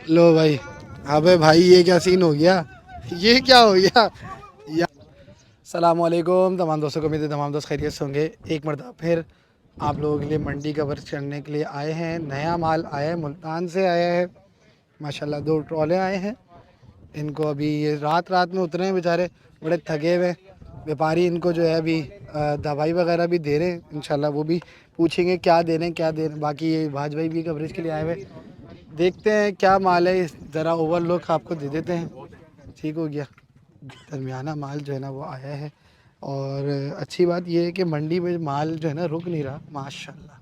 लो भाई। अबे भाई ये क्या सीन हो गया, ये क्या हो गया या। सलामुअलैकुम तमाम दोस्तों को, उम्मीद है तमाम दोस्त खैरियत से होंगे। एक मरतबा फिर आप लोगों के लिए मंडी कवर करने के लिए आए हैं। नया माल आया है, मुल्तान से आया है माशाल्लाह। 2 ट्रॉले आए हैं। इनको अभी ये रात रात में उतरे हैं बेचारे, बड़े थके हुए। व्यापारी इनको जो है अभी दवाई वगैरह भी दे रहे हैं। इंशाल्लाह वो भी पूछेंगे क्या दे रहे हैं क्या दे रहे हैं। बाकी ये भाज भाई भी कवरेज के लिए आए हुए, देखते हैं क्या माल है। ज़रा ओवरलोक आपको दे देते हैं। ठीक हो गया। दरमियाना माल जो है ना वो आया है। और अच्छी बात ये है कि मंडी में माल जो है ना रुक नहीं रहा माशाल्लाह।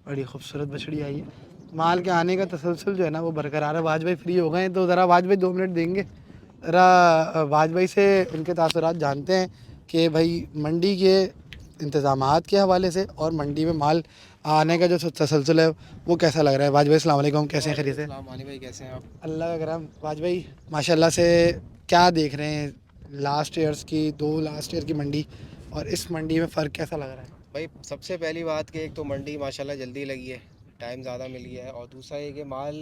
बड़ी खूबसूरत बछड़ी आई है। माल के आने का तसलसल जो है ना वो बरकरार है। वाज भाई फ्री हो गए हैं तो ज़रा वाज भाई 2 मिनट देंगे। ज़रा वाज भाई से उनके तासुरात जानते हैं कि भाई मंडी के इंतज़ामात के हवाले से और मंडी में माल आने का जो तसलसल है वो कैसा लग रहा है। वाज भाई अस्सलाम वालेकुम, कैसे हैं, खैरियत से? अस्सलाम वालेकुम भाई, कैसे हैं आप? अल्लाह का करम। वाज भाई माशाल्लाह से क्या देख रहे हैं लास्ट ईयर्स की, 2 लास्ट ईयर की मंडी और इस मंडी में फ़र्क कैसा लग रहा है? भाई सबसे पहली बात कि एक तो मंडी माशाल्लाह जल्दी लगी है, टाइम ज़्यादा मिल गया है, और दूसरा ये कि माल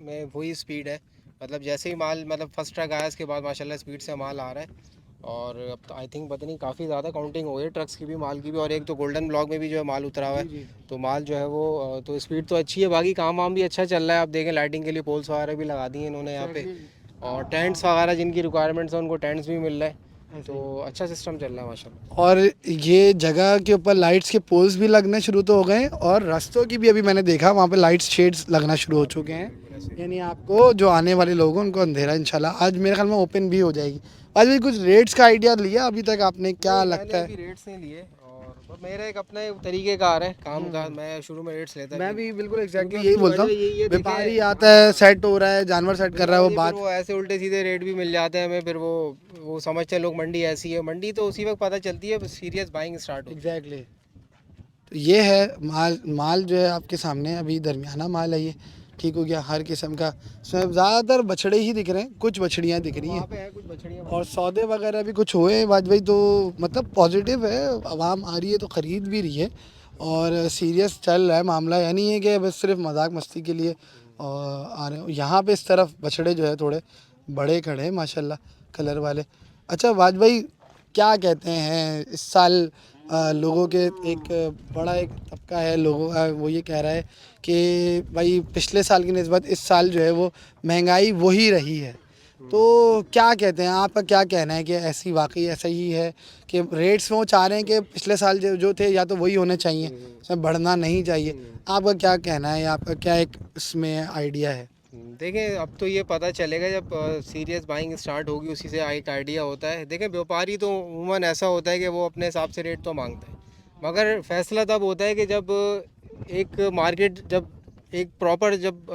में वही स्पीड है। मतलब जैसे ही माल मतलब फर्स्ट ट्रक आया इसके बाद माशाल्लाह स्पीड से माल आ रहा है। और अब तो आई थिंक पता नहीं काफ़ी ज़्यादा काउंटिंग हो गई है ट्रक्स की भी, माल की भी, और एक तो गोल्डन ब्लॉक में भी जो है माल उतरा हुआ जी है। जी। तो माल जो है वो तो स्पीड तो अच्छी है, बाकी काम वाम भी अच्छा चल रहा है। आप देखें लाइटिंग के लिए पोल्स वगैरह भी लगा दिए इन्होंने यहाँ पे, एग्जैक्टली। और टेंट्स वगैरह जिनकी रिक्वायरमेंट्स हैं उनको टेंट्स भी मिल रहे हैं। ऐसे तो ही। अच्छा सिस्टम चल रहा है माशाल्लाह। और ये जगह के ऊपर लाइट्स के पोल्स भी लगने शुरू तो हो गए हैं और रास्तों की भी अभी मैंने देखा वहाँ पे लाइट्स शेड्स लगना शुरू हो चुके हैं। बिल्कुल ऐसे ही। यानी आपको जो आने वाले लोग हैं उनको अंधेरा इंशाल्लाह आज मेरे ख्याल में ओपन भी हो जाएगी। आज भी कुछ रेट्स का आइडिया लिया अभी तक आपने, क्या नहीं, लगता मैंने है? अभी रेट्स नहीं लिए, और मेरा एक अपना एक तरीक़ेकार है काम का, मैं शुरू में रेट्स लेता भी मैं नहीं भी हूँ। बिल्कुल एग्जैक्टली क्योंकि यही उसकी बोलता वजह हूँ। यही है, व्यापारी देखें। आता है, हाँ, सेट हो रहा है, जानवर सेट कर बिल्कुल रहा है, वो होती है, फिर बात। वो ऐसे उल्टे सीधे रेट भी मिल जाते हैं हमें, फिर वो समझते हैं लोग मंडी ऐसी है। मंडी तो उसी वक्त पता चलती है, सीरियस बाइंग स्टार्ट होती है। एग्जैक्टली। तो ये है माल। माल जो है आपके सामने अभी दरमियाना माल है ये। ठीक हो गया हर किस्म का। इसमें ज़्यादातर बछड़े ही दिख रहे हैं, कुछ बछड़ियाँ दिख रही वहाँ हैं पे है कुछ बछड़ियाँ और माशाल्लाह। सौदे वगैरह भी कुछ हुए हैं वाजबी। तो मतलब पॉजिटिव है, आवाम आ रही है तो ख़रीद भी रही है और सीरियस चल रहा है मामला। यानी ये कि बस सिर्फ मजाक मस्ती के लिए और आ रहे हो। यहाँ पे इस तरफ बछड़े जो है थोड़े बड़े खड़े हैं माशाल्लाह, कलर वाले। अच्छा वाजभाई, क्या कहते हैं इस साल लोगों के एक बड़ा एक तबका है लोगों का, वो ये कह रहा है कि भाई पिछले साल की निस्बत इस साल जो है वो महंगाई वही रही है। तो क्या कहते हैं, आपका क्या कहना है कि ऐसी वाकई ऐसा ही है कि रेट्स में वो चाह रहे हैं कि पिछले साल जो थे या तो वही होने चाहिए, इसमें बढ़ना नहीं चाहिए। आपका क्या कहना है, आपका क्या एक इसमें आइडिया है? देखें, अब तो ये पता चलेगा जब सीरियस बाइंग स्टार्ट होगी, उसी से एक आइडिया होता है। देखें, व्यापारी तो उमूमन ऐसा होता है कि वो अपने हिसाब से रेट तो मांगता है, मगर फैसला तब होता है कि जब एक मार्केट, जब एक प्रॉपर जब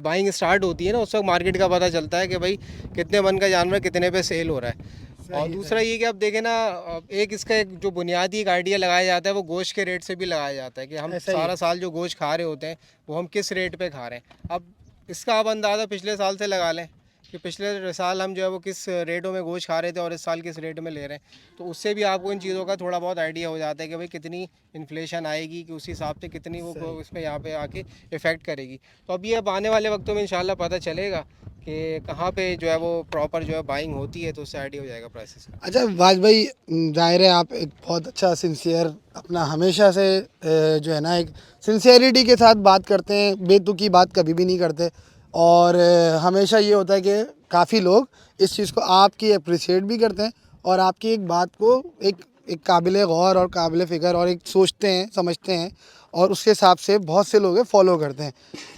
बाइंग स्टार्ट होती है ना, उस वक्त मार्केट का पता चलता है कि भाई कितने मन का जानवर कितने पे सेल हो रहा है। और सही दूसरा सही। ये कि अब देखें ना, एक इसका एक जो बुनियादी एक आइडिया लगाया जाता है वो गोश्त के रेट से भी लगाया जाता है कि हम ऐसा ही है। सारा साल जो गोश्त खा रहे होते हैं वो हम किस रेट पे खा रहे हैं। अब इसका आप अंदाज़ा पिछले साल से लगा लें कि पिछले साल हम जो है वो किस रेटों में गोश्त खा रहे थे और इस साल किस रेट में ले रहे हैं। तो उससे भी आपको इन चीज़ों का थोड़ा बहुत आइडिया हो जाता है कि भाई कितनी इन्फ्लेशन आएगी, कि उस हिसाब से कितनी वो सही। इसमें यहाँ पे आके इफ़ेक्ट करेगी। तो अब ये अब आने वाले वक्तों में इंशाल्लाह पता चलेगा कि कहाँ पे जो है वो प्रॉपर जो है बाइंग होती है, तो उससे आइडिया हो जाएगा प्राइसेस का। अच्छा वाज भाई, जाहिर है आप एक बहुत अच्छा सिंसियर अपना हमेशा से जो है ना एक सिंसियरिटी के साथ बात करते हैं, बेतुकी बात कभी भी नहीं करते। और हमेशा ये होता है कि काफ़ी लोग इस चीज़ को आपकी अप्रिशिएट भी करते हैं और आपकी एक बात को एक एक काबिल गौर और काबिल फ़िक्र और एक सोचते हैं समझते हैं और उसके हिसाब से बहुत से लोग फॉलो करते हैं।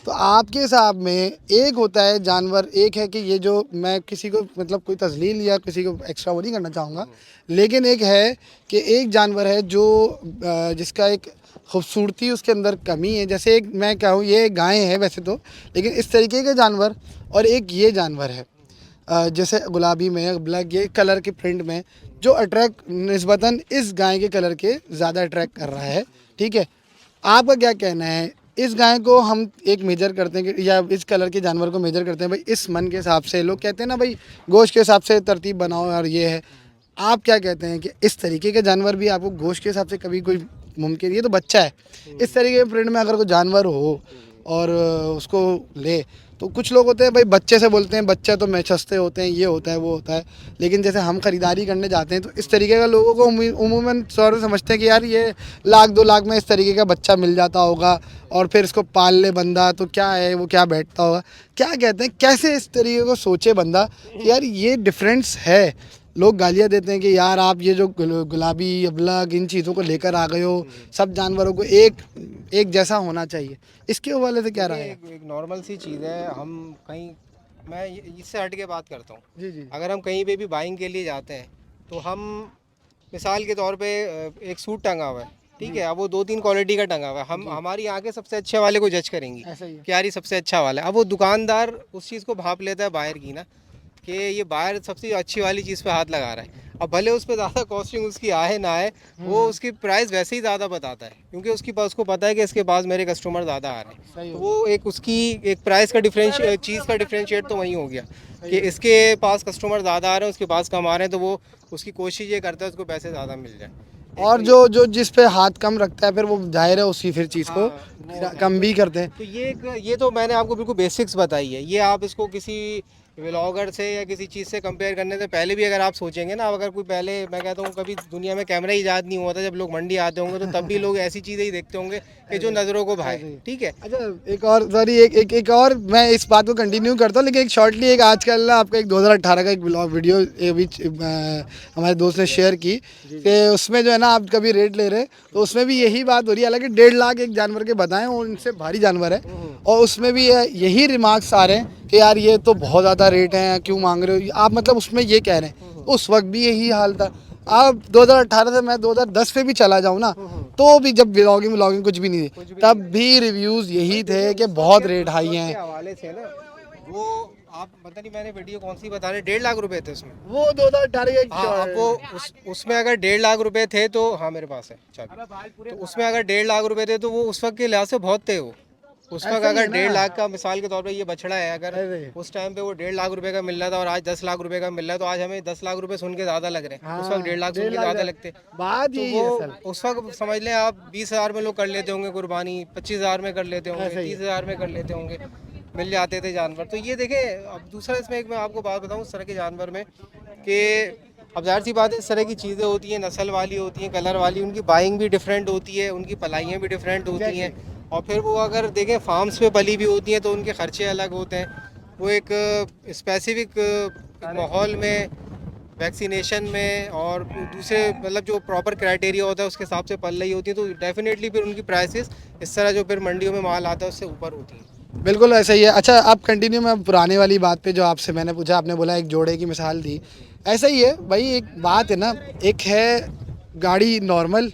तो आपके हिसाब में एक होता है जानवर, एक है कि ये जो मैं किसी को मतलब कोई तजलील या किसी को एक्स्ट्रा वो नहीं करना चाहूँगा, लेकिन एक है कि एक जानवर है जो जिसका एक खूबसूरती उसके अंदर कमी है। जैसे एक मैं कहूँ ये गाय है वैसे तो, लेकिन इस तरीके के जानवर और एक ये जानवर है जैसे गुलाबी में ब्लैक ये कलर के प्रिंट में जो अट्रैक्ट निस्बतन इस गाय के कलर के ज़्यादा अट्रैक्ट कर रहा है। ठीक है, आपका क्या कहना है? इस गाय को हम एक मेजर करते हैं कि या इस कलर के जानवर को मेजर करते हैं भाई इस मन के हिसाब से, लोग कहते हैं ना भाई गोश्त के हिसाब से तरतीब बनाओ और ये है। आप क्या कहते हैं कि इस तरीके के जानवर भी आपको गोश्त के हिसाब से कभी कोई मुमकिन, ये तो बच्चा है, इस तरीके के प्रिंट में अगर कोई जानवर हो और उसको ले तो कुछ लोग होते हैं भाई बच्चे से बोलते हैं बच्चे तो मैं सस्ते होते हैं, ये होता है वो होता है, लेकिन जैसे हम ख़रीदारी करने जाते हैं तो इस तरीके का लोगों को उमूमन तौर पर समझते हैं कि यार ये 1-2 लाख में इस तरीके का बच्चा मिल जाता होगा और फिर इसको पाल ले बंदा तो क्या है, वो क्या बैठता होगा। क्या कहते हैं, कैसे इस तरीके को सोचे बंदा कि यार ये डिफरेंस है। लोग गालियाँ देते हैं कि यार आप ये जो गुलाबी अबलग इन चीज़ों को लेकर आ गए हो, सब जानवरों को एक एक जैसा होना चाहिए। इसके हवाले से क्या राय है? एक नॉर्मल सी चीज़ है। हम कहीं, मैं इससे हट के बात करता हूँ। जी जी अगर हम कहीं पे भी बाइंग के लिए जाते हैं तो हम मिसाल के तौर पे एक सूट टंगा हुआ है, ठीक है, अब वो 2-3 क्वालिटी का टंगा हुआ है, हम हमारी आंखें सबसे अच्छे वाले को जज करेंगी ऐसा ही है। कि यार ये सबसे अच्छा वाला है। अब वो दुकानदार उस चीज़ को भाप लेता है बाहर की ना, कि ये बाहर सबसे अच्छी वाली चीज़ पे हाथ लगा रहा है। अब भले उस पर ज़्यादा कॉस्टिंग उसकी आए ना आए, वो उसकी प्राइस वैसे ही ज़्यादा बताता है, क्योंकि उसके पास, उसको पता है कि इसके पास मेरे कस्टमर ज़्यादा आ रहे हैं। सही तो हो वो एक उसकी एक प्राइस का डिफरेंशिएट, चीज़ का डिफरेंशिएट तो वही हो गया कि इसके पास कस्टमर ज़्यादा आ रहे हैं, उसके पास कम आ रहे हैं, तो वो उसकी कोशिश ये करता है उसको पैसे ज़्यादा मिल जाए। एक और तो जो जो जिस पे हाथ कम रखता है फिर वो जाहिर है उसी फिर चीज़ को हाँ, वो कम भी करते हैं। तो ये तो मैंने आपको बिल्कुल बेसिक्स बताई है। ये आप इसको किसी व्लॉगर से या किसी चीज़ से कंपेयर करने से पहले भी अगर आप सोचेंगे ना, अगर कोई पहले, मैं कहता हूँ कभी दुनिया में कैमरा ईजाद नहीं हुआ था, जब लोग मंडी आते होंगे तो तब भी लोग ऐसी चीज़ें ही देखते होंगे कि जो नज़रों को भाए, ऐसे ही। ठीक है। अच्छा एक और सॉरी एक और मैं इस बात को कंटिन्यू करता हूँ, लेकिन एक शॉर्टली एक आजकल ना आपका एक 2018 का एक ब्लॉग वीडियो हमारे दोस्त ने शेयर की कि उसमें जो है ना आप कभी रेट ले रहे हैं तो उसमें भी यही बात हो रही है, हालांकि 1.5 लाख एक जानवर के बताएं और उनसे भारी जानवर है, और उसमें भी यही रिमार्क्स आ रहे हैं कि यार ये तो बहुत ज़्यादा रेट है, क्यों मांग रहे हो आप, मतलब उसमें ये कह रहे हैं। उस वक्त भी यही हाल था। अब 2018 से मैं 2010 पे भी चला जाऊँ ना, तो भी जब व्लॉगिंग व्लॉगिंग कुछ भी नहीं थी तब भी रिव्यूज़ यही थे कि बहुत रेट हाई के हैं। हवाले से ना, वो आप पता नहीं मैंने वीडियो कौन सी बता रहे, 1.5 लाख रुपए थे उसमें। वो 2018 का एक हाँ, अब वो उसमें अगर 1.5 लाख रुपए थे तो, हाँ मेरे पास है चाबी, तो उसमें अगर 1.5 लाख रुपए थे तो वो उस वक्त के लिहाज से बहुत थे। वो उस वक्त ऐसा ही है अगर ना। 1.5 लाख का, मिसाल के तौर पे ये बछड़ा है, अगर अरे उस टाइम पे वो 1.5 लाख रुपए का मिल रहा था और आज 10 लाख रुपए का मिल रहा है, तो आज हमें 10 लाख रुपए सुन के ज़्यादा लग रहे हैं, उस वक्त हाँ 1.5 लाख सुन डेढ़ के लाख ज़्यादा लगते। बात तो यही वो है सर। उस वक्त समझ लें आप 20,000 में लोग कर लेते होंगे कुर्बानी, 25,000 में कर लेते होंगे, ऐसा ही है। 30,000 में कर लेते होंगे, मिल जाते थे जानवर। तो ये देखें, अब दूसरा इसमें एक मैं आपको बात बताऊँ इस तरह के जानवर में, कि अब ज़ाहिर सी बात है, इस तरह की चीज़ें होती हैं, नस्ल वाली होती हैं, कलर वाली, उनकी बाइंग भी डिफरेंट होती है, उनकी पलाइयाँ भी डिफरेंट होती हैं, और फिर वो अगर देखें फार्म्स पे पली भी होती हैं तो उनके खर्चे अलग होते हैं। वो एक स्पेसिफिक माहौल में, वैक्सीनेशन में और दूसरे, मतलब जो प्रॉपर क्राइटेरिया होता है उसके हिसाब से पल रही होती है, तो डेफिनेटली फिर उनकी प्राइसेस इस तरह जो फिर मंडियों में माल आता है उससे ऊपर होती है। बिल्कुल ऐसा ही है। अच्छा आप कंटिन्यू, मैं पुराने वाली बात पे जो आपसे मैंने पूछा, आपने बोला एक जोड़े की मिसाल दी, ऐसा ही है भाई। एक बात है ना, एक है गाड़ी नॉर्मल,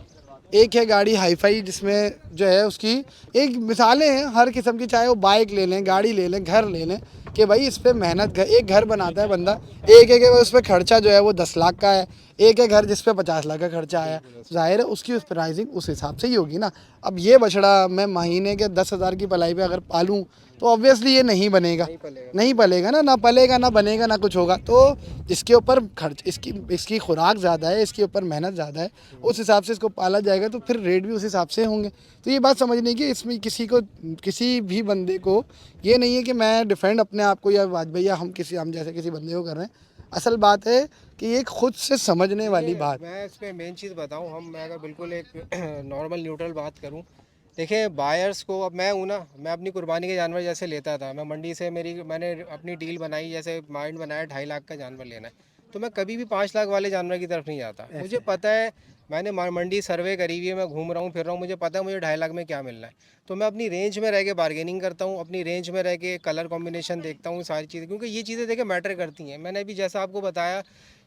एक है गाड़ी हाईफाई, जिसमें जो है उसकी एक मिसालें हैं हर किस्म की, चाहे वो बाइक ले लें, गाड़ी ले लें, घर ले लें, कि भाई इस पर मेहनत, एक घर बनाता है बंदा, एक है कि उस पर खर्चा जो है वो 10 लाख का है, एक है घर जिस पे 50 लाख का खर्चा आया, जाहिर है उसकी उस प्राइसिंग उस हिसाब से ही होगी ना। अब ये बछड़ा मैं महीने के 10,000 की पलाई पे अगर पालूँ तो ऑब्वियसली ये नहीं बनेगा, नहीं पलेगा ना, ना पलेगा ना बनेगा ना कुछ होगा। तो इसके ऊपर खर्च, इसकी इसकी खुराक ज़्यादा है, इसके ऊपर मेहनत ज़्यादा है, उस हिसाब से इसको पाला जाएगा तो फिर रेट भी उस हिसाब से होंगे। तो ये बात समझने की, इसमें किसी भी बंदे को ये नहीं है कि मैं डिफेंड अपने आप को या वाजपेयी या हम जैसे किसी बंदे को कर रहे हैं। असल बात है कि ये खुद से समझने वाली बात। मैं इसमें मेन चीज़ बताऊं, मैं अगर बिल्कुल एक नॉर्मल न्यूट्रल बात करूं, देखिए बायर्स को, अब मैं हूं ना, मैं अपनी कुर्बानी के जानवर जैसे लेता था, मैं मंडी से, मैंने अपनी डील बनाई, जैसे माइंड बनाया 2.5 लाख का जानवर लेना है, तो मैं कभी भी 5 लाख वाले जानवर की तरफ नहीं जाता। मुझे पता है, मैंने मंडी सर्वे करी हुई है, मैं घूम रहा हूँ फिर रहा हूँ, मुझे पता है मुझे 2.5 लाख में क्या मिलना है। तो मैं अपनी रेंज में रह के बार्गेनिंग करता हूँ, अपनी रेंज में रह के कलर कॉम्बिनेशन देखता हूँ, सारी चीज़ें, क्योंकि ये चीज़ें देखें मैटर करती हैं। मैंने अभी जैसा आपको बताया,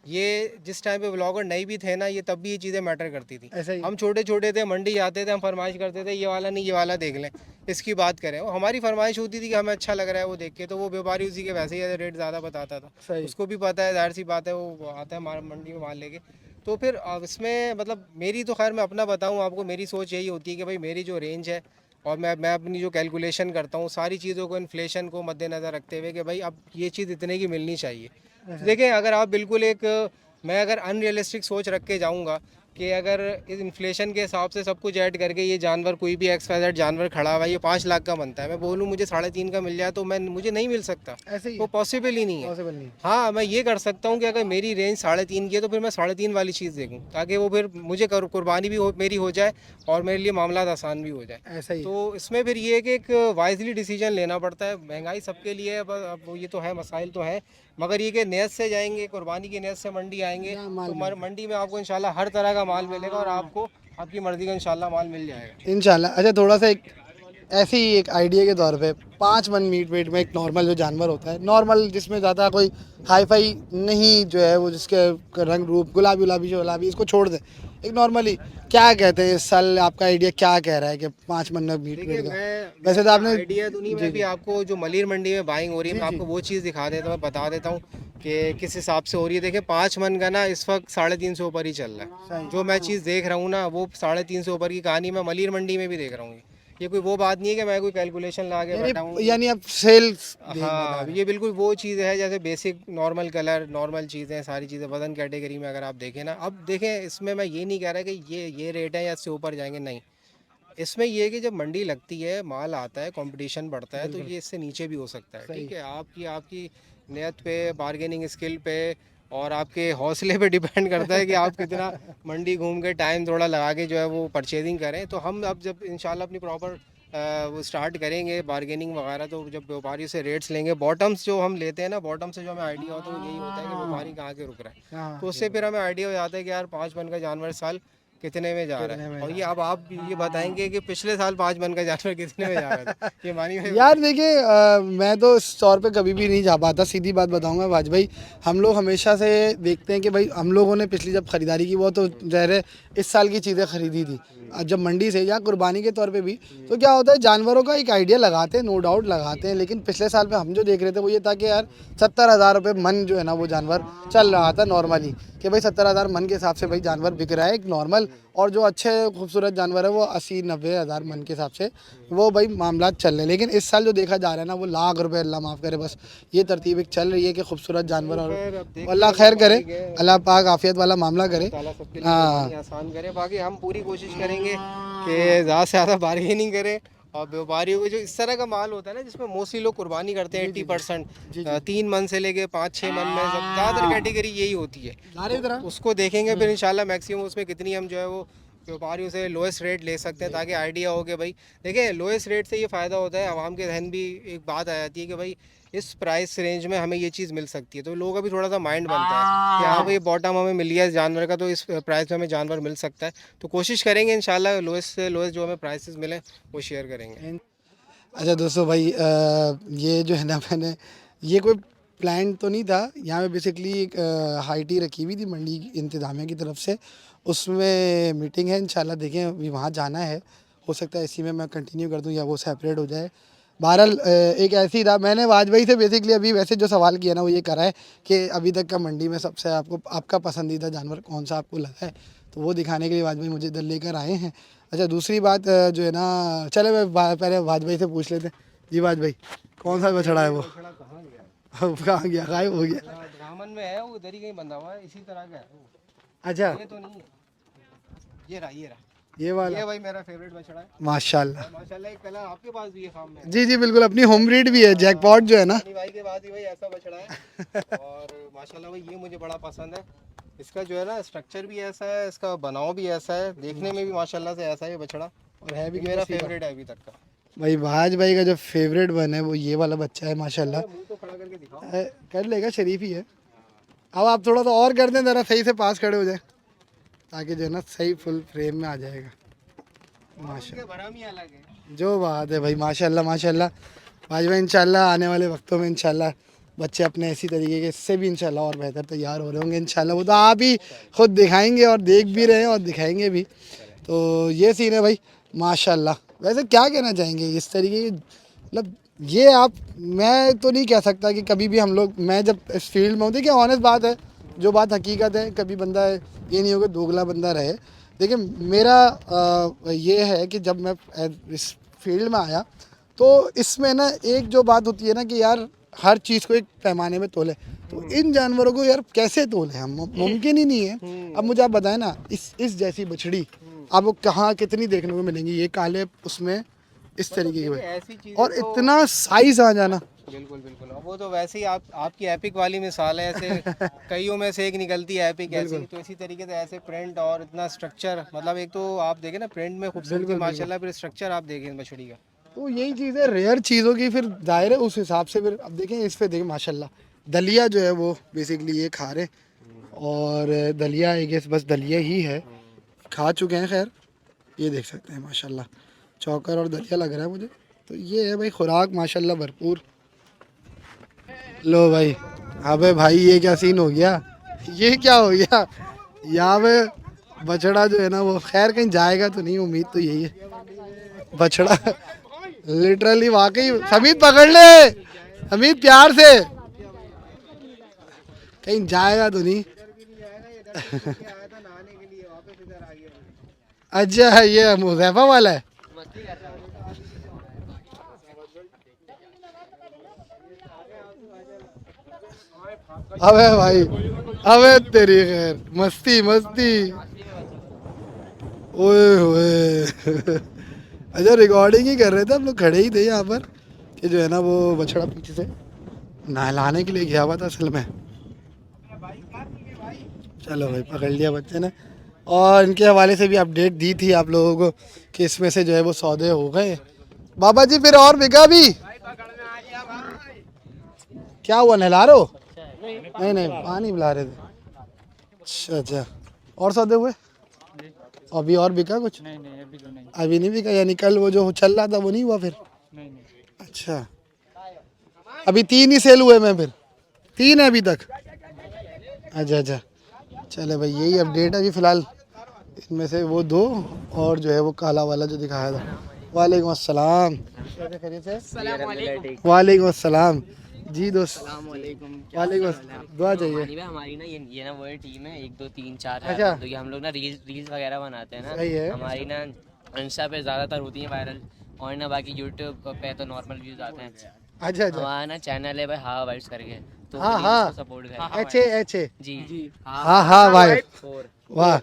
ये जिस टाइम पे व्लॉगर नहीं भी थे ना, ये तब भी ये चीज़ें मैटर करती थी। ऐसा ही हम छोटे छोटे थे, मंडी जाते थे, हम फरमाइश करते थे ये वाला नहीं, ये वाला देख लें, इसकी बात करें, वो हमारी फरमाइश होती थी कि हमें अच्छा लग रहा है वो देख के, तो वो व्यापारी उसी के वैसे ही रेट ज़्यादा बताता था। सही। उसको भी पता है, जाहिर सी बात है, वो आता है हमारे मंडी में माल लेके। तो फिर अब इसमें मतलब मेरी तो खैर, मैं अपना बताऊँ आपको, मेरी सोच यही होती है कि भाई मेरी जो रेंज है, और मैं अपनी जो कैलकुलेशन करता हूँ, सारी चीज़ों को, इन्फ्लेशन को मद्देनज़र रखते हुए, कि भाई अब ये चीज़ इतने की मिलनी चाहिए। तो देखें, अगर आप बिल्कुल एक, मैं अगर अनरियलिस्टिक सोच रख के जाऊँगा कि अगर इस इन्फ्लेशन के हिसाब से सब कुछ ऐड करके ये जानवर कोई भी XYZ जानवर खड़ा हुआ है ये 5 लाख का बनता है, मैं बोलूँ मुझे 3.5 का मिल जाए तो मुझे नहीं मिल सकता, ऐसे ही वो पॉसिबल ही नहीं है। पॉसिबल नहीं। हाँ, मैं ये कर सकता हूँ कि अगर मेरी रेंज 3.5 की है तो फिर मैं 3.5 वाली चीज़ देखूँ, ताकि वो फिर मुझे कुर्बानी भी मेरी हो जाए और मेरे लिए मामला आसान भी हो जाए। ऐसा ही तो इसमें फिर ये है कि एक वाइजली डिसीजन लेना पड़ता है। महंगाई सबके लिए है, अब ये तो है, मसाइल तो है, मगर ये कि नियत से जाएंगे, कुर्बानी की नियत से मंडी आएंगे जहाँ माल तो मिलता मंडी में आपको इंशाल्लाह हर तरह का माल मिलेगा और आपको आपकी मर्ज़ी का इंशाल्लाह माल मिल जाएगा। है इंशाल्लाह। अच्छा, थोड़ा सा एक ऐसे ही एक आइडिया के तौर पे 5 मन मीट वेट में एक नॉर्मल जो जानवर होता है, नॉर्मल जिसमें ज़्यादा कोई हाई फाई नहीं जो है वो, जिसके रंग रूप गुलाबी गुलाबी जो गुलाबी, इसको छोड़ दें, एक नॉर्मली क्या कहते हैं इस साल आपका आइडिया क्या कह रहा है कि 5 मन में मीट देखिए, वेट का? मैं वैसे तो आपने आइडिया तो नहीं, मैं भी आपको जो मलिर मंडी में बाइंग हो रही है जी मैं जी आपको वो चीज़ दिखा देता हूँ, मैं बता देता हूँ कि किस हिसाब से हो रही है। देखिए 5 मन का ना इस वक्त 350 ऊपर ही चल रहा है। सही। जो मैं चीज़ देख रहा हूँ ना वो 350 ऊपर की कहानी मैं मलिर मंडी में भी देख रहा हूँ। ये कोई वो बात नहीं है कि मैं कोई कैलकुलेशन लगा के बैठा हूँ। यानी आप सेल्स बता हाँ, रहे ये बिल्कुल वो चीज़ है जैसे बेसिक नॉर्मल कलर, नॉर्मल चीज़ें, सारी चीज़ें वज़न कैटेगरी में अगर आप देखें ना, अब देखें इसमें मैं ये नहीं कह रहा कि ये रेट है या इससे ऊपर जाएंगे, नहीं। इसमें ये है कि जब मंडी लगती है, माल आता है, कंपटीशन बढ़ता है, तो बिल्कुल ये इससे नीचे भी हो सकता है। सही। ठीक है, आपकी आपकी नियत पे, बार्गेनिंग स्किल पे और आपके हौसले पे डिपेंड करता है कि आप कितना मंडी घूम के टाइम थोड़ा लगा के जो है वो परचेजिंग करें। तो हम अब जब इंशाल्लाह अपनी प्रॉपर वो स्टार्ट करेंगे बार्गेनिंग वगैरह, तो जब व्यापारी से रेट्स लेंगे, बॉटम्स जो हम लेते हैं ना, बॉटम से जो हमें आइडिया होता है वो यही होता है कि व्यापारी कहाँ के रुक रहा है। हाँ, तो उससे फिर हमें आइडिया हो जाता है कि यार 5 मन का जानवर इस साल कितने में जा रहा कितने है। में और जा ये अब आप ये बताएंगे कि पिछले साल 5 मन का जानवर कितने में जा रहा था, ये मानिए। यार देखिए, मैं तो इस तौर पे कभी भी नहीं जा पाता, सीधी बात बताऊंगा बाज भाई। हम लोग हमेशा से देखते हैं कि भाई हम लोगों ने पिछली जब खरीदारी की वो तो ज़ाहिर है इस साल की चीज़ें खरीदी थी, जब मंडी से या कुर्बानी के तौर पे भी, तो क्या होता है जानवरों का एक आइडिया लगाते हैं, नो डाउट लगाते हैं, लेकिन पिछले साल पे हम जो देख रहे थे वो ये था कि यार 70,000 रुपये मन जो है ना वो जानवर चल रहा था नॉर्मली, कि भाई 70,000 मन के हिसाब से भाई जानवर बिक रहा है एक नॉर्मल, और जो अच्छे खूबसूरत जानवर है वो 80-90 हज़ार मन के हिसाब से वो भाई मामला चल रहे हैं। लेकिन इस साल जो देखा जा रहा है ना वो लाख रुपए, अल्लाह माफ़ करे, बस ये तरतीब एक चल रही है कि खूबसूरत जानवर, और खैर अब देखते अल्लाह हैं खैर करे, व्यापारी के, अल्लाह पाक आफियत वाला मामला करे। ताला सबके लिए हाँ कुर्बानी आसान करे। बाकी हम पूरी कोशिश करेंगे कि ज़्यादा से ज़्यादा बार्गेनिंग करें, और व्यापारियों को जो इस तरह का माल होता है ना जिसमें मोस्टली लोग कुर्बानी करते हैं 80%, जी 3 मन से लेके 5-6 मन में सब ज़्यादातर कैटेगरी यही होती है। नारे तरह उसको देखेंगे फिर इंशाल्लाह मैक्सिमम उसमें कितनी हम जो है वो व्यापारियों से लोएस्ट रेट ले सकते हैं, ताकि आइडिया हो कि भाई देखिए लोएस्ट रेट से ये फ़ायदा होता है, आवाम के जहन भी एक बात आ जाती है कि भाई इस प्राइस रेंज में हमें ये चीज़ मिल सकती है, तो लोगों का भी थोड़ा सा माइंड बनता है कि हाँ भाई बॉटम हमें मिल गया इस जानवर का, तो इस प्राइस में हमें जानवर मिल सकता है। तो कोशिश करेंगे इंशाल्लाह लोएस्ट से लोएस्ट जो हमें प्राइसेस मिले वो शेयर करेंगे। अच्छा दोस्तों भाई, ये जो है ना मैंने ये कोई प्लान तो नहीं था, यहाँ पे बेसिकली एक हाइटी रखी हुई थी मंडी की इंतज़ामिया की तरफ से, उसमें मीटिंग है इंशाल्लाह, देखें अभी वहाँ जाना है, हो सकता है इसी में मैं कंटिन्यू कर दूँ या वो सेपरेट हो जाए। बहरहाल एक ऐसी था, मैंने वाजपेयी से बेसिकली अभी वैसे जो सवाल किया ना वो ये करा है कि अभी तक का मंडी में सबसे आपको आपका पसंदीदा जानवर कौन सा आपको लगा है, तो वो दिखाने के लिए वाजपेयी मुझे इधर लेकर आए हैं। अच्छा दूसरी बात जो है ना, चले मैं पहले वाजपेयी से पूछ लेते हैं। जी वाजपेयी, कौन सा बछड़ा है वो? बछड़ा कहाँ गया? अब कहाँ गया, गायब हो गया? ब्राह्मण में है, वो इधर ही कहीं बंधा हुआ है, इसी तरह का है वो। अच्छा ये तो नहीं है, ये रहा, ये रहा, ये वाला, ये भाई मेरा फेवरेट बछड़ा है। माशाल्लाह। माशाल्लाह एक कलर आपके पास भी है फार्म में। जी जी बिल्कुल, अपनी होम ब्रीड भी है, जैकपॉट जो है ना। अपनी भाई के पास भी भाई ऐसा बछड़ा है और माशाल्लाह भाई ये मुझे बड़ा पसंद है। इसका जो है ना स्ट्रक्चर भी ऐसा है, इसका बनाव भी ऐसा है, देखने में भी माशाल्लाह से ऐसा है बछड़ा, और है भी ये मेरा फेवरेट है अभी तक का। भाई भाई का जो फेवरेट बन है वो ये वाला बच्चा है माशाल्लाह। मुंह तो खड़ा करके दिखाओ। कर लेगा, शरीफ ही है। अब आप थोड़ा सा और कर दें, ज़रा सही से पास खड़े हो जाए, ताकि जो है ना सही फुल फ्रेम में आ जाएगा। माशा भरम ही अलग है। जो बात है भाई, माशाल्लाह माशाल्लाह। भाई इंशाल्लाह आने वाले वक्तों में इंशाल्लाह बच्चे अपने ऐसी तरीके के इससे भी इंशाल्लाह और बेहतर तैयार हो रहे होंगे इंशाल्लाह, वो तो आप ही खुद दिखाएंगे और देख भी रहे हैं और दिखाएंगे भी। तो ये सीन है भाई माशाल्लाह। वैसे क्या कहना चाहेंगे इस तरीके की, मतलब ये आप, मैं तो नहीं कह सकता कि कभी भी हम लोग, मैं जब इस फील्ड में हूँ, देखिए ऑनेस्ट बात है, जो बात हकीकत है, कभी बंदा ये नहीं होगा दोगला बंदा रहे। देखिए मेरा ये है कि जब मैं इस फील्ड में आया तो इसमें ना एक जो बात होती है ना कि यार हर चीज़ को एक पैमाने में तोले, तो इन जानवरों को यार कैसे तोले हम, मुमकिन ही नहीं है। अब मुझे आप बताएं ना, इस जैसी बछड़ी आपको कहाँ कितनी देखने को मिलेंगी, ये काले उसमें इस तरीके की ऐसी चीजें और तो इतना साइज आ जाना। बिल्कुल बिल्कुल, अब वो तो वैसे ही आपकी एपिक वाली मिसाल है, ऐसे कईयों में से एक निकलती है एपिक ऐसी, तो इसी तरीके से ऐसे प्रिंट और इतना स्ट्रक्चर, मतलब एक तो आप देखें ना प्रिंट में खूबसूरती माशाल्लाह, फिर स्ट्रक्चर आप देखें मछली का। तो यही चीज़ है, रेयर चीज़ों की फिर दायरे उस हिसाब से। फिर अब देखें इस पे देखें माशाल्लाह, दलिया जो है वो बेसिकली ये खा रहे, और दलिया आई गेस बस दलिया ही है, खा चुके हैं। खैर ये देख सकते हैं माशाल्लाह, चौकर और दलिया लग रहा है मुझे। तो ये है भाई खुराक माशाल्लाह भरपूर। लो भाई, अबे भाई ये क्या सीन हो गया, ये क्या हो गया यहाँ पे। बछड़ा जो है ना वो खैर कहीं जाएगा तो नहीं, उम्मीद तो यही है। बछड़ा लिटरली वाकई, हमीद पकड़ ले, हमीद प्यार से, कहीं जाएगा तो नहीं। अच्छा ये मुजैफा वाला है। अबे भाई, अबे तेरी खैर, मस्ती मस्ती, ओए होए। अच्छा रिकॉर्डिंग ही कर रहे थे हम लोग, खड़े ही थे यहाँ पर कि जो है ना वो बछड़ा पीछे से नहलाने के लिए गया हुआ था असल में। चलो भाई पकड़ लिया बच्चे ने, और इनके हवाले से भी अपडेट दी थी आप लोगों को कि इसमें से जो है वो सौदे हो गए। बाबा जी फिर और बिका भी, क्या हुआ, नहला रहे हो? नहीं नहीं पानी पिला रहे थे। अच्छा अच्छा, और सौदे हुए? अभी और बिका कुछ? नहीं नहीं अभी तो नहीं। अभी नहीं बिका, यानी कल वो जो चल रहा था वो नहीं हुआ फिर? नहीं नहीं। अच्छा, अभी 3 ही सेल हुए, मैं फिर 3 है अभी तक। अच्छा अच्छा, चले भाई यही अपडेट है अभी फ़िलहाल। इनमें से वो 2, और जो है वो काला वाला जो दिखाया था। वालेकुम अस्सलाम। वालेकुम अस्सलाम जी दोस्त। वालेकुम अस्सलाम, दुआ चाहिए। हमारी ना ये ना वर्ल्ड टीम है 1 2 3 4 है, अच्छा। तो ये हम लोग ना रील्स वगैरह बनाते हैं ना, सही है। हमारी ना इंस्टा पे ज़्यादातर होती है वायरल, और ना बाकी यूट्यूब पे तो नॉर्मल व्यूज आते हैं। अच्छा अच्छा, हमारा ना चैनल है भाई हाँ वाइब्स करके, तो हाँ, प्लीज हाँ। उसको सपोर्ट करें। एच ए जी हाँ हाँ भाई, वाह,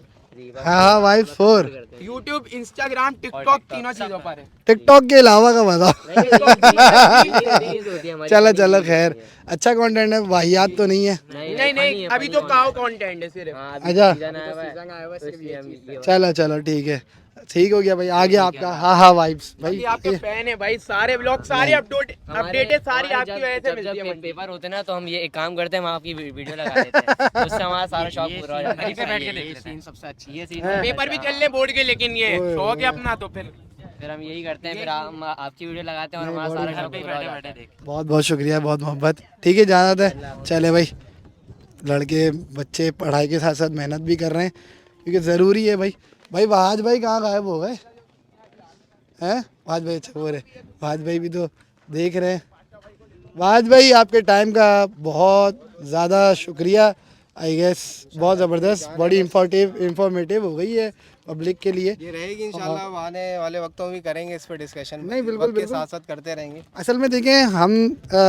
हाँ हाँ भाई 4 यूट्यूब, इंस्टाग्राम, टिकटॉक तीनों चीजों पर है। टिकटॉक के अलावा का बता। रील्स होती है हमारी। चलो चलो खैर, अच्छा कंटेंट है, वाहियात तो नहीं है। नहीं नहीं अभी तो काउ कंटेंट है सिर्फ। अच्छा। सीजन आया हुआ है, तो इसलिए हम ये चलो चलो ठीक है, ठीक हो गया भाई, आ गया आपका हाँ हाँ वाइब्स भाई। आपके फैन है भाई, सारे ब्लॉग सारे अपडेटेड सारी आपकी वजह से मिलती है। पेपर होते हैं ना, तो हम ये एक काम करते हैं, हम आपकी वीडियो लगा देते हैं, उससे हमारा सारा शौक पूरा हो जाता है। पे बैठ के देख लेते हैं। सबसे अच्छी है सीन। पेपर भी चल ले बोर्ड के, लेकिन ये शौक है अपना, तो फिर हम यही करते हैं, फिर हम आपकी वीडियो लगाते हैं और हमारा सारा शौक पूरा हो जाता है। बहुत बहुत शुक्रिया, बहुत मोहब्बत। ठीक है इजाज़त है, चले भाई। लड़के बच्चे पढ़ाई के साथ साथ मेहनत भी कर रहे हैं, क्योंकि ज़रूरी है भाई। भाई वहाज भाई कहाँ गायब हो गए हैं? वहाज भाई, अच्छा वो रहे, वहाज भाई भी तो देख रहे हैं। वहाज भाई आपके टाइम का बहुत ज़्यादा शुक्रिया, आई गेस बहुत ज़बरदस्त, बड़ी इंफॉर्मेटिव हो गई है पब्लिक के लिए। ये रहेगी इंशाल्लाह, अब आने वाले वक्तों में भी करेंगे इस पर डिस्कशन। नहीं, बिल्कुल, वक्त के बिल्कुल। साथ साथ करते रहेंगे। असल में देखें हम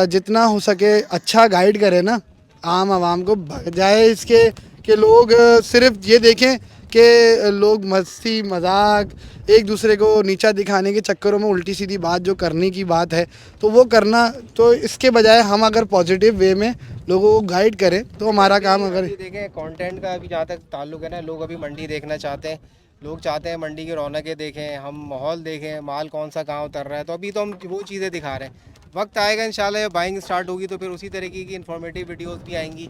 जितना हो सके अच्छा गाइड करें ना आम आवाम को, बजाय इसके कि लोग सिर्फ ये देखें कि लोग मस्ती मजाक एक दूसरे को नीचा दिखाने के चक्करों में उल्टी सीधी बात जो करने की बात है तो वो करना, तो इसके बजाय हम अगर पॉजिटिव वे में लोगों को गाइड करें तो हमारा काम। अगर अभी देखें कंटेंट का अभी जहाँ तक ताल्लुक है ना, लोग अभी मंडी देखना चाहते हैं, लोग चाहते हैं मंडी की रौनकें देखें, हम माहौल देखें, माल कौन सा कहाँ उतर रहा है, तो अभी तो हम वो चीज़ें दिखा रहे हैं। वक्त आएगा इंशाल्लाह, बाइंग स्टार्ट होगी तो फिर उसी तरीके की इन्फॉर्मेटिव वीडियोस भी आएंगी,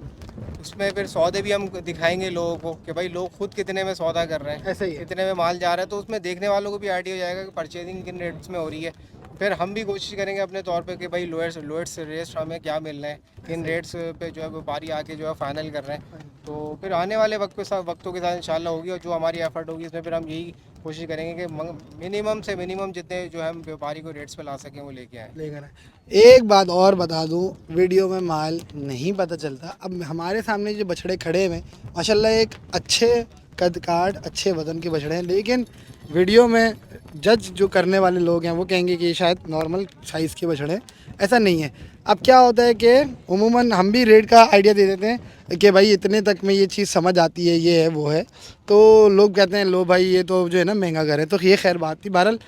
उसमें फिर सौदे भी हम दिखाएंगे लोगों को कि भाई लोग खुद कितने में सौदा कर रहे हैं, ऐसे ही है। कितने में माल जा रहा है, तो उसमें देखने वालों को भी आइडिया हो जाएगा कि परचेजिंग किन रेट्स में हो रही है। फिर हम भी कोशिश करेंगे अपने तौर पे कि भाई लोएस्ट रेट्स हमें क्या मिल रहे हैं, किन रेट्स पे जो है व्यापारी आके जो है फाइनल कर रहे हैं। तो फिर आने वाले वक्तों के साथ इंशाल्लाह होगी, और जो हमारी एफर्ट होगी इसमें फिर हम यही कोशिश करेंगे कि मिनिमम से मिनिमम जितने जो है हम व्यापारी को रेट्स पे ला सकें वो लेके आएँ। लेकर आए। एक बात और बता दूं, वीडियो में माल नहीं पता चलता। अब हमारे सामने जो बछड़े खड़े हुए माशाल्लाह एक अच्छे कद काट अच्छे वज़न के बछड़े हैं, लेकिन वीडियो में जज जो करने वाले लोग हैं वो कहेंगे कि ये शायद नॉर्मल साइज़ के बछड़े हैं, ऐसा नहीं है। अब क्या होता है कि उमूमन हम भी रेट का आइडिया दे देते हैं कि भाई इतने तक में ये चीज़ समझ आती है, ये है वो है, तो लोग कहते हैं लो भाई ये तो जो है ना महंगा कर है। तो ये खैर बात थी। बहरहाल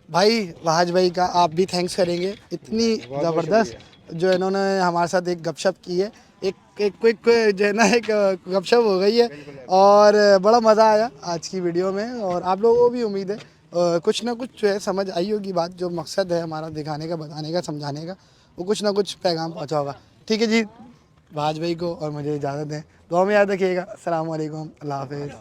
भाई वहाज भाई का आप भी थैंक्स करेंगे, इतनी ज़बरदस्त जो इन्होंने हमारे साथ एक गपशप की है, एक क्विक जो है ना एक गपशप हो गई है और बड़ा मज़ा आया आज की वीडियो में। और आप लोगों को भी उम्मीद है कुछ ना कुछ जो है समझ आई होगी बात, जो मकसद है हमारा दिखाने का, बताने का, समझाने का, वो कुछ ना कुछ पैगाम पहुँचा होगा। ठीक है जी, वहाज भाई को और मुझे इजाज़त दें, दुआ में याद रखिएगा। अस्सलाम वालेकुम, अल्लाह हाफ़िज़।